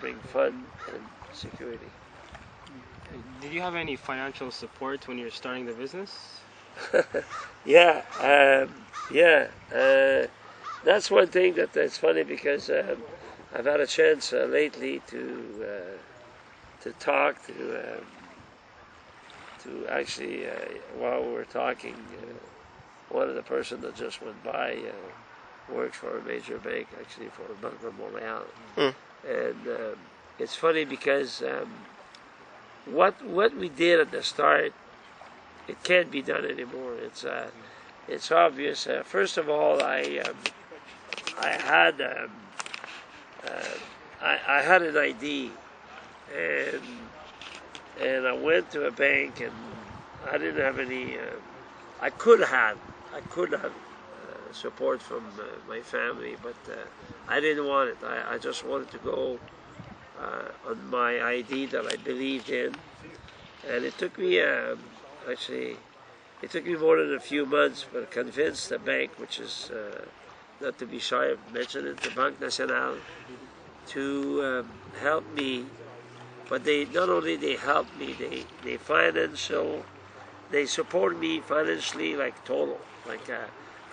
bring fun and security. Did you have any financial support when you were starting the business? Yeah, yeah. That's one thing that's funny because I've had a chance lately to talk to actually while we were talking, one of the person that just went by works for a major bank, actually for Banque de Montréal, and it's funny because what we did at the start, it can't be done anymore. It's obvious. First of all, I had I had an ID, and I went to a bank, and I didn't have any. I could have support from my family, but I didn't want it. I just wanted to go on my ID that I believed in, and it took me actually. It took me more than a few months, but convinced the bank, which is not to be shy of mentioning it, the Banque Nationale, to help me. But they not only they helped me, they support me financially, like total. Like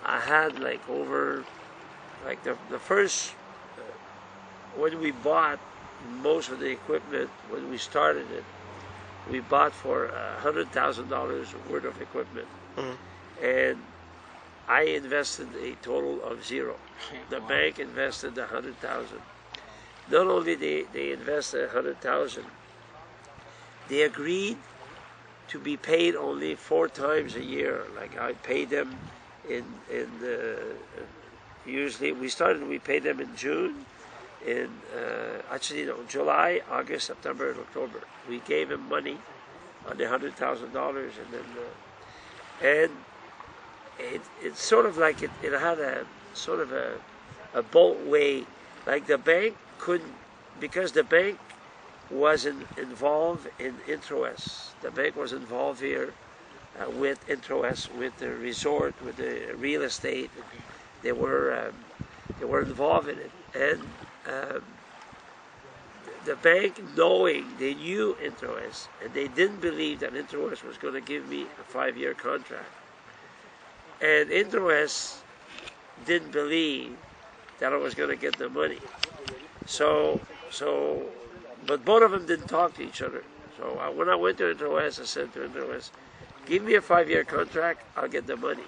I had like over, like the first when we bought most of the equipment when we started it. We bought for $100,000 worth of equipment, and I invested a total of zero. The bank invested $100,000. Not only they invested $100,000, they agreed to be paid only 4 times a year. Like I paid them in usually we paid them in June. In July, August, September, and October, we gave him money on the $100,000, and then it's sort of like it had a sort of a bolt way, like the bank couldn't, because the bank wasn't involved in Introes. The bank was involved here with Introes, with the resort, with the real estate. They were involved in it, and the bank, knowing they knew Introes, and they didn't believe that Introes was going to give me a 5-year contract, and Introes didn't believe that I was going to get the money. So, but both of them didn't talk to each other. So when I went to Introes, I said to Introes, "Give me a 5-year contract, I'll get the money."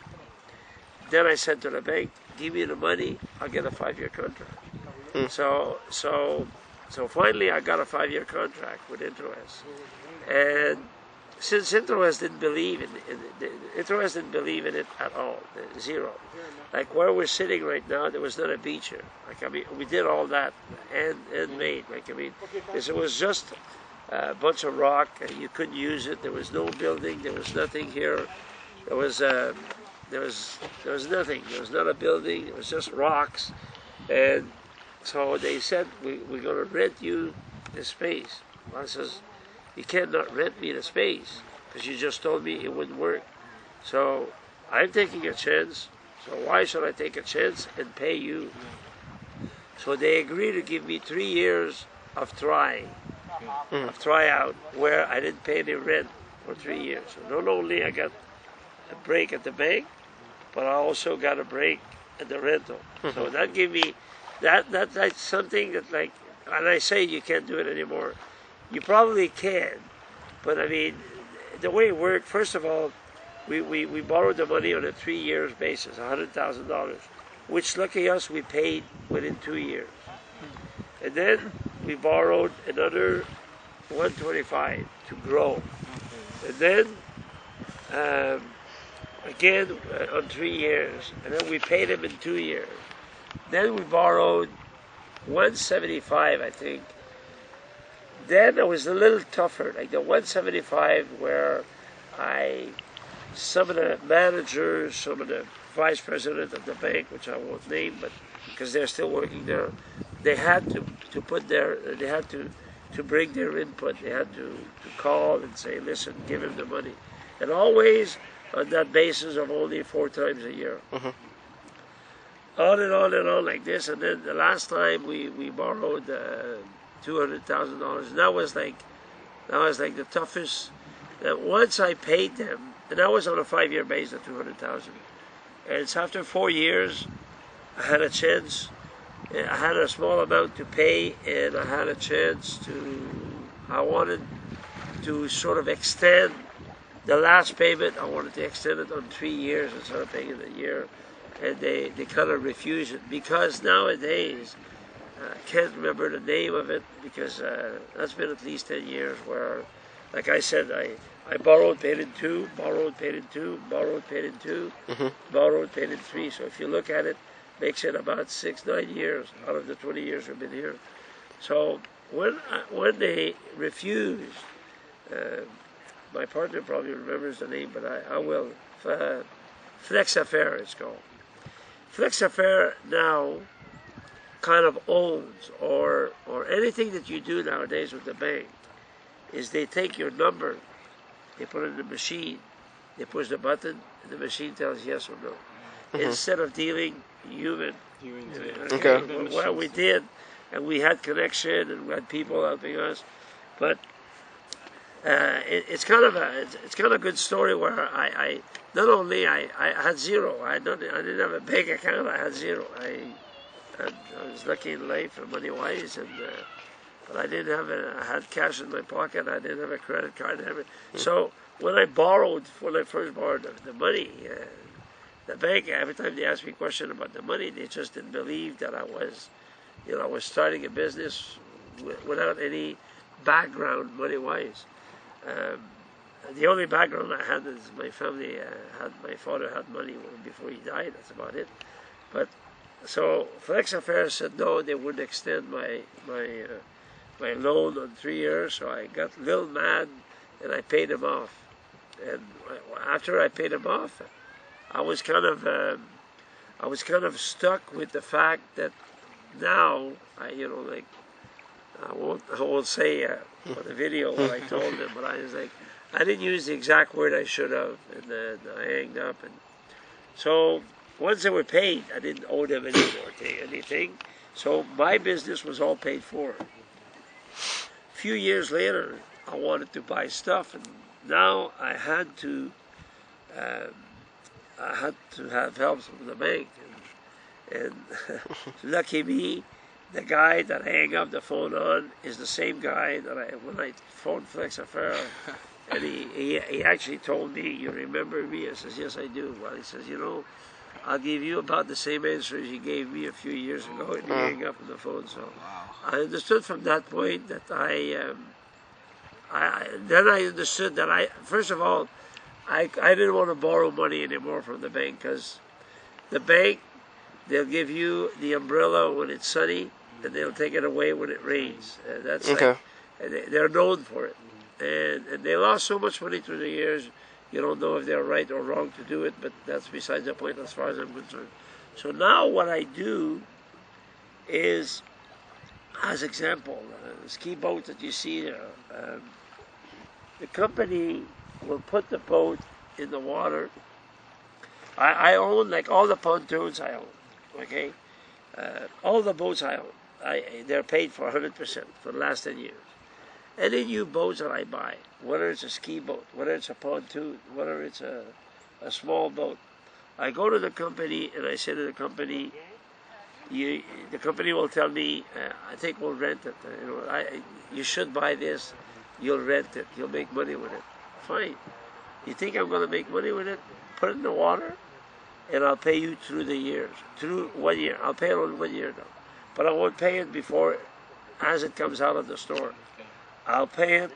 Then I said to the bank, "Give me the money, I'll get a 5-year contract." So finally, I got a 5-year contract with Introes, and since Introes didn't believe in it at all, zero. Like where we're sitting right now, there was not a beach here. Like I mean, we did all that handmade. Like I mean, it was just a bunch of rock, and you couldn't use it. There was no building. There was nothing here. There was nothing. There was not a building. It was just rocks, and so they said, we're going to rent you the space. I says, you cannot rent me the space because you just told me it wouldn't work. So I'm taking a chance. So why should I take a chance and pay you? So they agreed to give me 3 years of tryout, where I didn't pay any rent for 3 years. So not only I got a break at the bank, but I also got a break at the rental. So that gave me that's something that, like, and I say you can't do it anymore. You probably can, but I mean, the way it worked, first of all, we borrowed the money on a 3 years basis, $100,000, which lucky us, we paid within 2 years. And then we borrowed another 125 to grow. And then again on 3 years, and then we paid them in 2 years. Then we borrowed 175, I think. Then it was a little tougher, like the 175 where some of the managers, some of the vice president of the bank, which I won't name, but because they're still working there, they had to put they had to bring their input. They had to call and say, listen, give him the money. And always on that basis of only 4 times a year. On and on and on like this. And then the last time we borrowed $200,000. And that was like the toughest. That once I paid them, and that was on a 5-year basis, at $200,000. And it's after 4 years, I had a chance. I had a small amount to pay, and I had a chance to. I wanted to sort of extend the last payment. I wanted to extend it on 3 years instead of paying it a year, and they kind of refused it because nowadays. I can't remember the name of it because that's been at least 10 years where, like I said, I borrowed, paid in 2, borrowed, paid in 2, borrowed, paid in 2, borrowed, paid in 3. So if you look at it, makes it about 6-9 years out of the 20 years we've been here. So when they refused, my partner probably remembers the name, but I will. Flex Affair it's called. Flex Affair now kind of owns or anything that you do nowadays with the bank is they take your number, they put it in the machine, they push the button, and the machine tells yes or no. Instead of dealing human. Okay. What we did, and we had connection and we had people helping us, but it's kind of a good story where I not only I had zero, I didn't have a bank account, I had zero. I was lucky in life and money wise, and but I didn't have I had cash in my pocket. I didn't have a credit card. So when I first borrowed the money, the bank, every time they asked me a question about the money, they just didn't believe that I was starting a business without any background money wise. The only background I had is my family my father had money before he died. That's about it. But so Flex Affairs said no, they wouldn't extend my loan on 3 years. So I got a little mad and I paid them off. And after I paid them off, I was kind of stuck with the fact that now I won't say on the video what I told them, but I was like, I didn't use the exact word I should have, and then I hanged up. And so once they were paid, I didn't owe them anything. So my business was all paid for. A few years later, I wanted to buy stuff, and now I had to have help from the bank. And lucky me, the guy that I hang up the phone on is the same guy that when I phoned Flex Affair, and he actually told me, "You remember me?" I says, "Yes, I do." Well, he says, "I'll give you about the same answer as you gave me a few years ago," and he hung up on the phone. So I understood from that point that I understood that first of all, I didn't want to borrow money anymore from the bank, because the bank, they'll give you the umbrella when it's sunny, and they'll take it away when it rains. That's okay. They're known for it. And they lost so much money through the years, you don't know if they're right or wrong to do it, but that's besides the point as far as I'm concerned. So now what I do is, as example, ski boat that you see there, the company will put the boat in the water. I own, like, all the pontoons I own, okay? All the boats I own, they're paid for 100% for the last 10 years. Any new boats that I buy, whether it's a ski boat, whether it's a pontoon, whether it's a small boat, I go to the company and I say to the company, the company will tell me, I think we'll rent it. You should buy this, you'll rent it, you'll make money with it. Fine. You think I'm going to make money with it? Put it in the water, and I'll pay you through the years. Through 1 year. I'll pay it on 1 year now. But I won't pay it before, as it comes out of the store. I'll pay it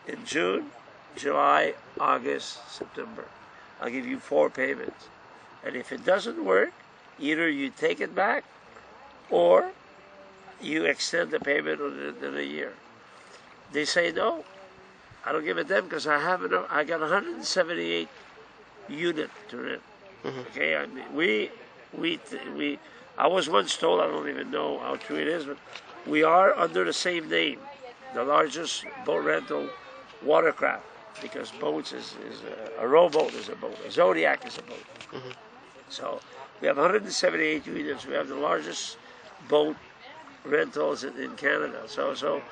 in June, July, August, September. I'll give you 4 payments. And if it doesn't work, either you take it back or you extend the payment in a year. They say no. I don't give it them because I got 178 units to rent. Okay, I mean, I was once told, I don't even know how true it is, but we are under the same name, the largest boat rental watercraft, because boats is a rowboat is a boat, a Zodiac is a boat. So we have 178 units. We have the largest boat rentals in Canada. So